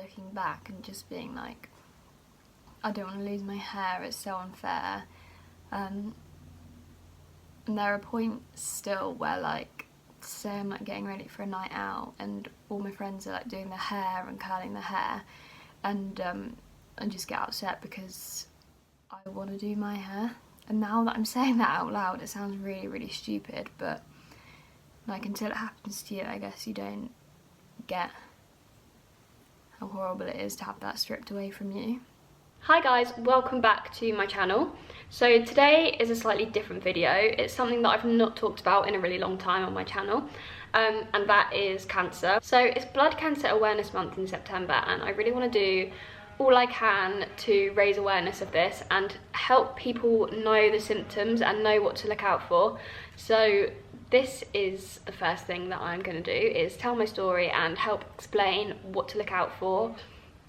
looking back and just being like, I don't want to lose my hair, it's so unfair. And there are points still where, like, say I'm like getting ready for a night out and all my friends are like doing their hair and curling their hair, and just get upset because I want to do my hair. And now that I'm saying that out loud, it sounds really, really stupid, but like, until it happens to you, I guess you don't get how horrible it is to have that stripped away from you. Hi guys, welcome back to my channel. So today is a slightly different video. It's something that I've not talked about in a really long time on my channel, and that is cancer. So it's Blood Cancer Awareness Month in September, and I really want to do all I can to raise awareness of this and help people know the symptoms and know what to look out for. So this is the first thing that I'm going to do, is tell my story and help explain what to look out for.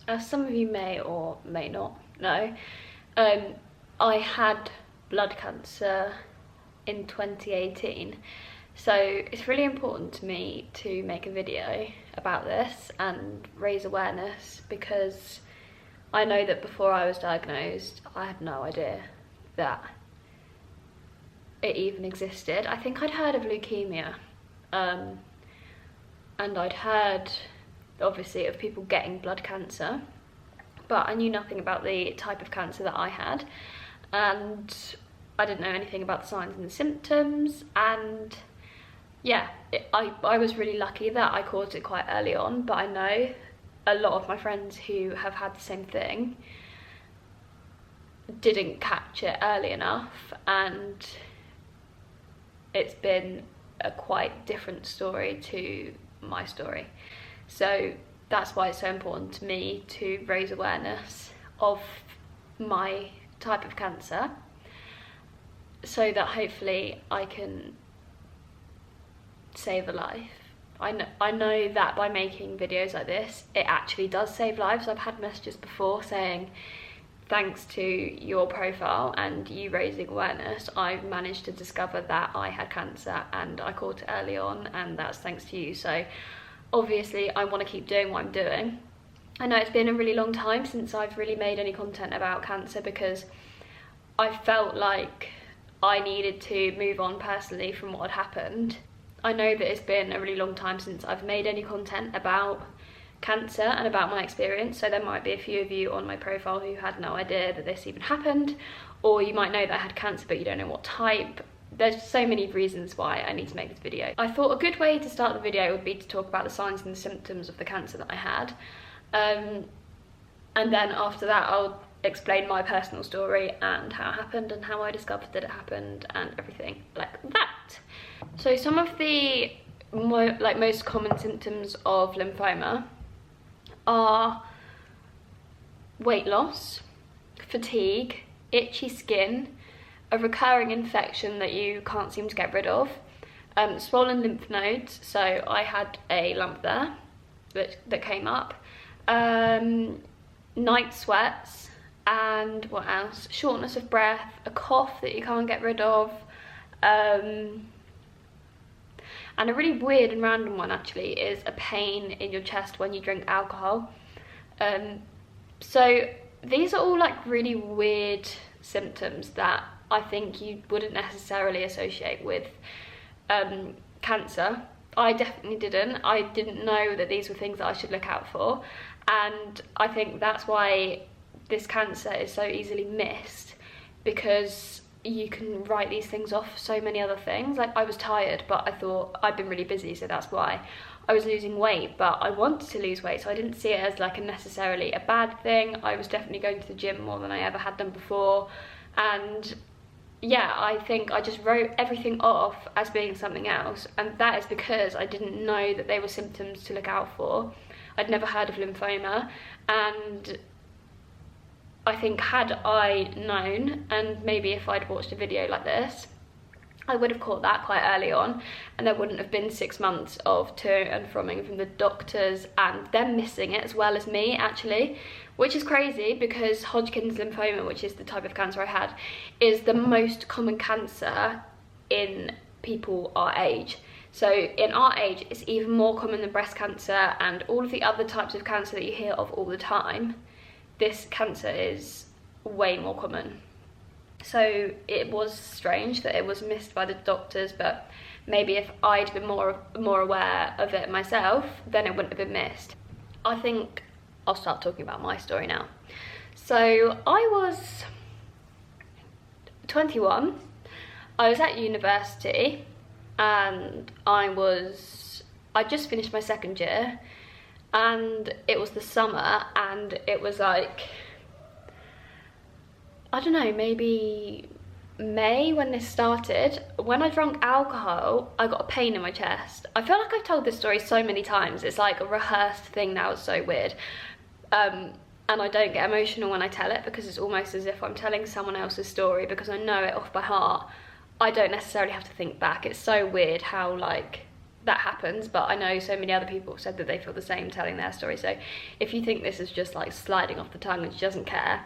As some of you may or may not know, I had blood cancer in 2018. So it's really important to me to make a video about this and raise awareness, because I know that before I was diagnosed, I had no idea that it even existed. I think I'd heard of leukemia, and I'd heard obviously of people getting blood cancer, but I knew nothing about the type of cancer that I had, and I didn't know anything about the signs and the symptoms. And yeah, I was really lucky that I caught it quite early on, but I know a lot of my friends who have had the same thing didn't catch it early enough, and it's been a quite different story to my story. So that's why it's so important to me to raise awareness of my type of cancer, so that hopefully I can save a life. I know that by making videos like this, it actually does save lives. I've had messages before saying, thanks to your profile and you raising awareness, I've managed to discover that I had cancer and I caught it early on, and that's thanks to you. So obviously I want to keep doing what I'm doing. I know it's been a really long time since I've really made any content about cancer, because I felt like I needed to move on personally from what had happened. I know that it's been a really long time since I've made any content about cancer and about my experience, so there might be a few of you on my profile who had no idea that this even happened, or you might know that I had cancer but you don't know what type. There's so many reasons why I need to make this video. I thought a good way to start the video would be to talk about the signs and the symptoms of the cancer that I had, and then after that I'll explain my personal story and how it happened and how I discovered that it happened and everything like that. So some of the most common symptoms of lymphoma are weight loss, fatigue, itchy skin, a recurring infection that you can't seem to get rid of, swollen lymph nodes, so I had a lump there that came up, night sweats, and what else? Shortness of breath, a cough that you can't get rid of, and a really weird and random one actually is a pain in your chest when you drink alcohol. So these are all like really weird symptoms that I think you wouldn't necessarily associate with cancer. I definitely didn't. I didn't know that these were things that I should look out for, and I think that's why this cancer is so easily missed, because you can write these things off so many other things. Like, I was tired, but I thought I'd been really busy, so that's why. I was losing weight, but I wanted to lose weight, so I didn't see it as like necessarily a bad thing. I was definitely going to the gym more than I ever had done before, and yeah, I think I just wrote everything off as being something else, and that is because I didn't know that they were symptoms to look out for. I'd never heard of lymphoma, and I think had I known, and maybe if I'd watched a video like this, I would have caught that quite early on, and there wouldn't have been 6 months of to and froing from the doctors and them missing it as well as me actually, which is crazy because Hodgkin's lymphoma, which is the type of cancer I had, is the most common cancer in people our age. So in our age, it's even more common than breast cancer and all of the other types of cancer that you hear of all the time. This cancer is way more common. So it was strange that it was missed by the doctors, but maybe if I'd been more aware of it myself, then it wouldn't have been missed. I think I'll start talking about my story now. So I was 21, I was at university, and I just finished my second year, and it was the summer, and it was like, I don't know, maybe May when this started. When I drank alcohol, I got a pain in my chest. I feel like I've told this story so many times, it's like a rehearsed thing now, it's so weird. And I don't get emotional when I tell it, because it's almost as if I'm telling someone else's story, because I know it off by heart. I don't necessarily have to think back. It's so weird how like that happens, but I know so many other people have said that they feel the same telling their story. So if you think this is just like sliding off the tongue and she doesn't care,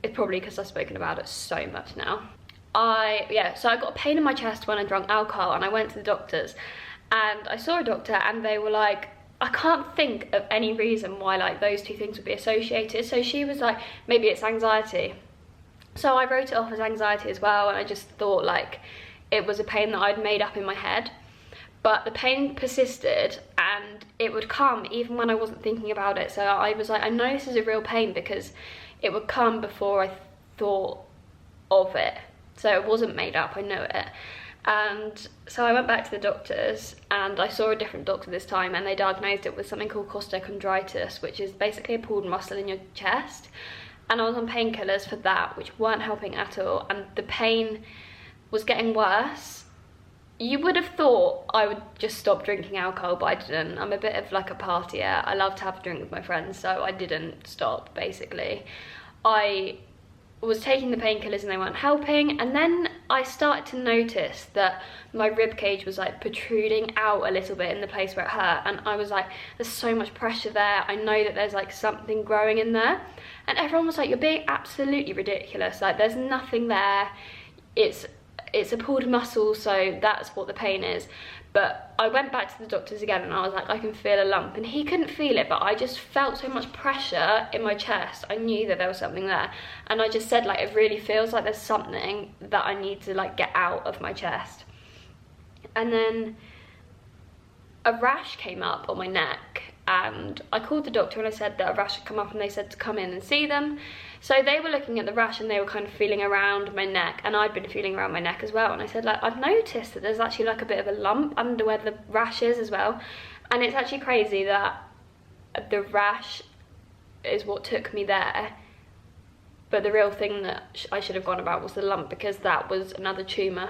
it's probably because I've spoken about it so much now. So I got a pain in my chest when I drank alcohol, and I went to the doctors, and I saw a doctor, and they were like, I can't think of any reason why like those two things would be associated. So she was like, maybe it's anxiety. So I wrote it off as anxiety as well, and I just thought like it was a pain that I'd made up in my head. But the pain persisted, and it would come even when I wasn't thinking about it. So I was like, I know this is a real pain, because it would come before I thought of it. So it wasn't made up, I know it. And so I went back to the doctors, and I saw a different doctor this time, and they diagnosed it with something called costochondritis, which is basically a pulled muscle in your chest. And I was on painkillers for that, which weren't helping at all, and the pain was getting worse. You would have thought I would just stop drinking alcohol, but I didn't. I'm a bit of like a partier. I love to have a drink with my friends, so I didn't stop, basically. I was taking the painkillers and they weren't helping, and then I started to notice that my rib cage was like protruding out a little bit in the place where it hurt, and I was like, there's so much pressure there, I know that there's like something growing in there. And everyone was like, you're being absolutely ridiculous, like there's nothing there, it's a pulled muscle, so that's what the pain is. But I went back to the doctors again, and I was like, I can feel a lump, and he couldn't feel it, but I just felt so much pressure in my chest. I knew that there was something there, and I just said like, it really feels like there's something that I need to like get out of my chest. And then a rash came up on my neck, and I called the doctor and I said that a rash had come up, and they said to come in and see them. So they were looking at the rash, and they were kind of feeling around my neck, and I'd been feeling around my neck as well. And I said, like, I've noticed that there's actually like a bit of a lump under where the rash is as well. And it's actually crazy that the rash is what took me there, but the real thing that I should have gone about was the lump, because that was another tumour.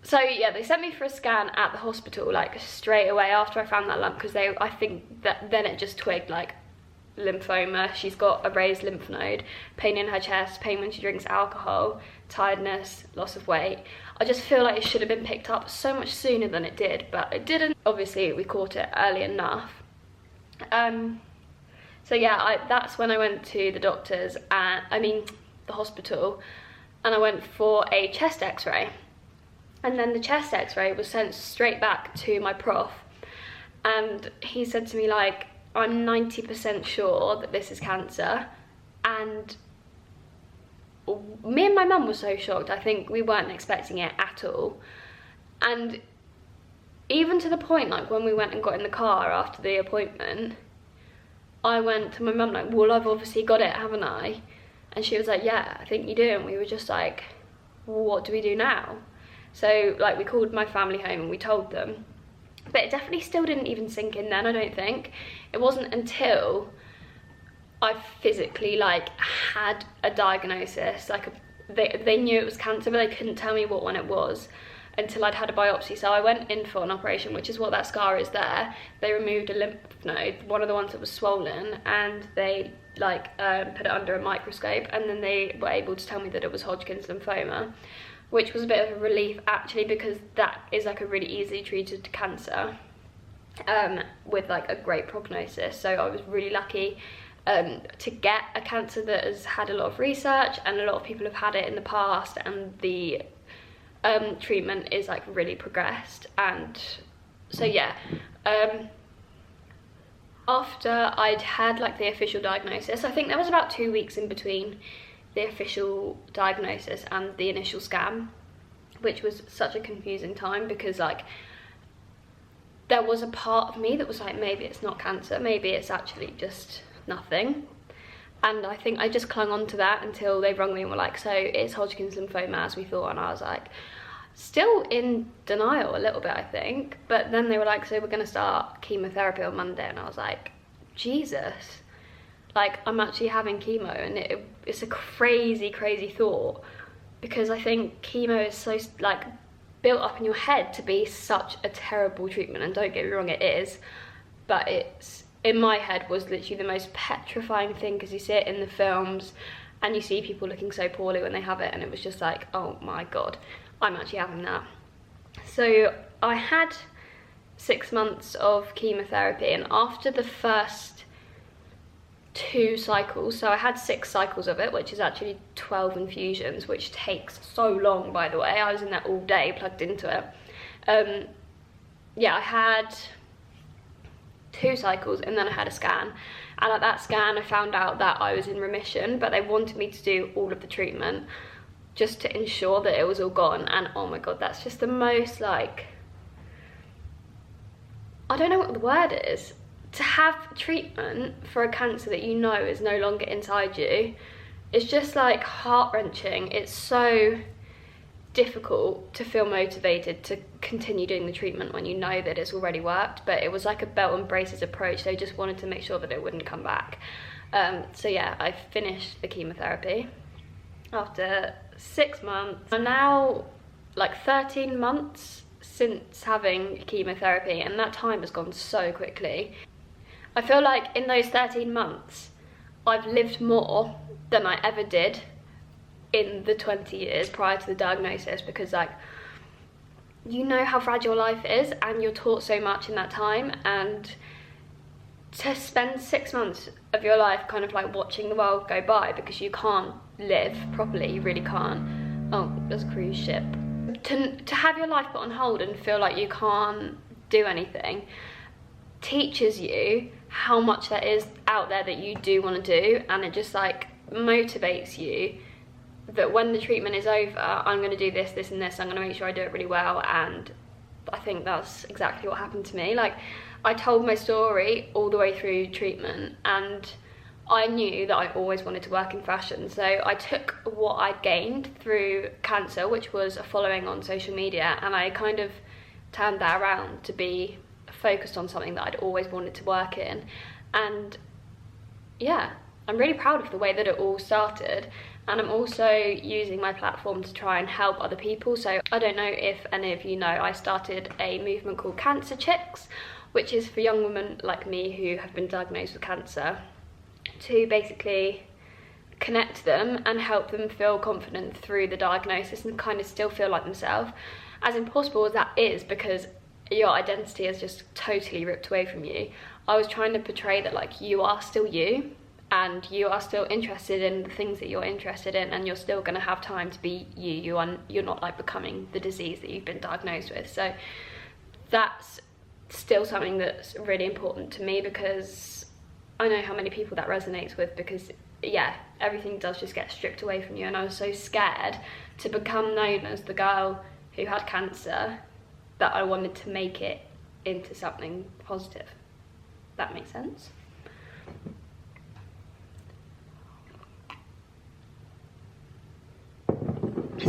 So yeah, they sent me for a scan at the hospital like straight away after I found that lump, because I think that then it just twigged like lymphoma. She's got a raised lymph node, pain in her chest, pain when she drinks alcohol, tiredness, loss of weight. I just feel like it should have been picked up so much sooner than it did, but it didn't. Obviously we caught it early enough. So yeah, that's when I went to the doctors, the hospital, and I went for a chest x-ray. And then the chest x-ray was sent straight back to my prof, and he said to me like, I'm 90% sure that this is cancer. And me and my mum were so shocked. I think we weren't expecting it at all. And even to the point, like when we went and got in the car after the appointment, I went to my mum like, well, I've obviously got it, haven't I? And she was like, yeah, I think you do. And we were just like, well, what do we do now? So like we called my family home and we told them, but it definitely still didn't even sink in then, I don't think. It wasn't until I physically like had a diagnosis, like they knew it was cancer, but they couldn't tell me what one it was until I'd had a biopsy. So I went in for an operation, which is what that scar is there. They removed a lymph node, one of the ones that was swollen, and they like put it under a microscope, and then they were able to tell me that it was Hodgkin's lymphoma, which was a bit of a relief actually, because that is like a really easily treated cancer with like a great prognosis. So I was really lucky to get a cancer that has had a lot of research, and a lot of people have had it in the past, and the treatment is like really progressed. And so yeah, after I'd had like the official diagnosis, I think there was about 2 weeks in between the official diagnosis and the initial scan, which was such a confusing time, because like there was a part of me that was like, maybe it's not cancer, maybe it's actually just nothing. And I think I just clung on to that until they rung me and were like, so it's Hodgkin's lymphoma as we thought. And I was like, still in denial a little bit, I think. But then they were like, so we're gonna start chemotherapy on Monday. And I was like, Jesus, like I'm actually having chemo. And it's a crazy, crazy thought, because I think chemo is so like built up in your head to be such a terrible treatment. And don't get me wrong, it is, but it's, in my head, was literally the most petrifying thing, because you see it in the films and you see people looking so poorly when they have it, and it was just like, oh my God, I'm actually having that. So I had 6 months of chemotherapy, and after the first 2 cycles, so I had 6 cycles of it, which is actually 12 infusions, which takes so long, by the way. I was in there all day plugged into it. Yeah, I had 2 cycles, and then I had a scan, and at that scan I found out that I was in remission, but they wanted me to do all of the treatment just to ensure that it was all gone. And oh my God, that's just the most, like, I don't know what the word is, to have treatment for a cancer that you know is no longer inside you. It's just like heart-wrenching. It's so difficult to feel motivated to continue doing the treatment when you know that it's already worked. But it was like a belt and braces approach. They just wanted to make sure that it wouldn't come back. So yeah, I finished the chemotherapy after 6 months. I'm now like 13 months since having chemotherapy, and that time has gone so quickly. I feel like in those 13 months I've lived more than I ever did in the 20 years prior to the diagnosis, because like, you know how fragile life is and you're taught so much in that time, and to spend 6 months of your life kind of like watching the world go by because you can't live properly, you really can't. Oh, there's a cruise ship. To have your life put on hold and feel like you can't do anything teaches you how much there is out there that you do want to do, and it just like motivates you that when the treatment is over, I'm going to do this, this and this, I'm going to make sure I do it really well. And I think that's exactly what happened to me. Like, I told my story all the way through treatment, and I knew that I always wanted to work in fashion. So I took what I gained through cancer, which was a following on social media, and I kind of turned that around to be focused on something that I'd always wanted to work in. And yeah, I'm really proud of the way that it all started. And I'm also using my platform to try and help other people. So I don't know if any of you know, I started a movement called Cancer Chicks, which is for young women like me who have been diagnosed with cancer, to basically connect them and help them feel confident through the diagnosis and kind of still feel like themselves. As impossible as that is, because your identity is just totally ripped away from you, I was trying to portray that like, you are still you, and you are still interested in the things that you're interested in, and you're still going to have time to be you. You're not like becoming the disease that you've been diagnosed with. So that's still something that's really important to me, because I know how many people that resonates with, because yeah, everything does just get stripped away from you. And I was so scared to become known as the girl who had cancer that I wanted to make it into something positive. That makes sense?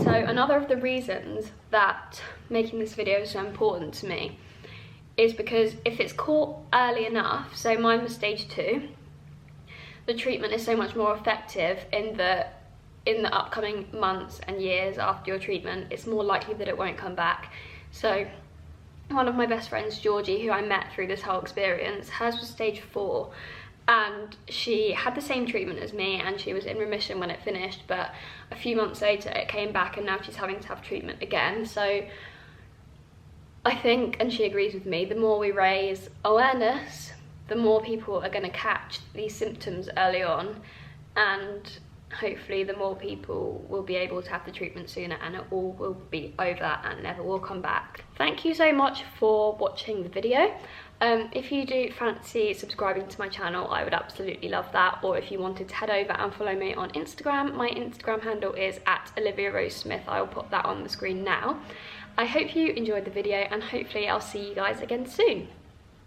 So another of the reasons that making this video is so important to me is because if it's caught early enough, so mine was stage 2, the treatment is so much more effective in the upcoming months and years after your treatment. It's more likely that it won't come back. So one of my best friends, Georgie, who I met through this whole experience, hers was stage 4. And she had the same treatment as me, and she was in remission when it finished, but a few months later it came back, and now she's having to have treatment again. So I think, and she agrees with me, the more we raise awareness, the more people are going to catch these symptoms early on. And hopefully the more people will be able to have the treatment sooner, and it all will be over and never will come back. Thank you so much for watching the video. If you do fancy subscribing to my channel, I would absolutely love that. Or if you wanted to head over and follow me on Instagram, my Instagram handle is @OliviaRoseSmith. I'll put that on the screen now. I hope you enjoyed the video, and hopefully I'll see you guys again soon.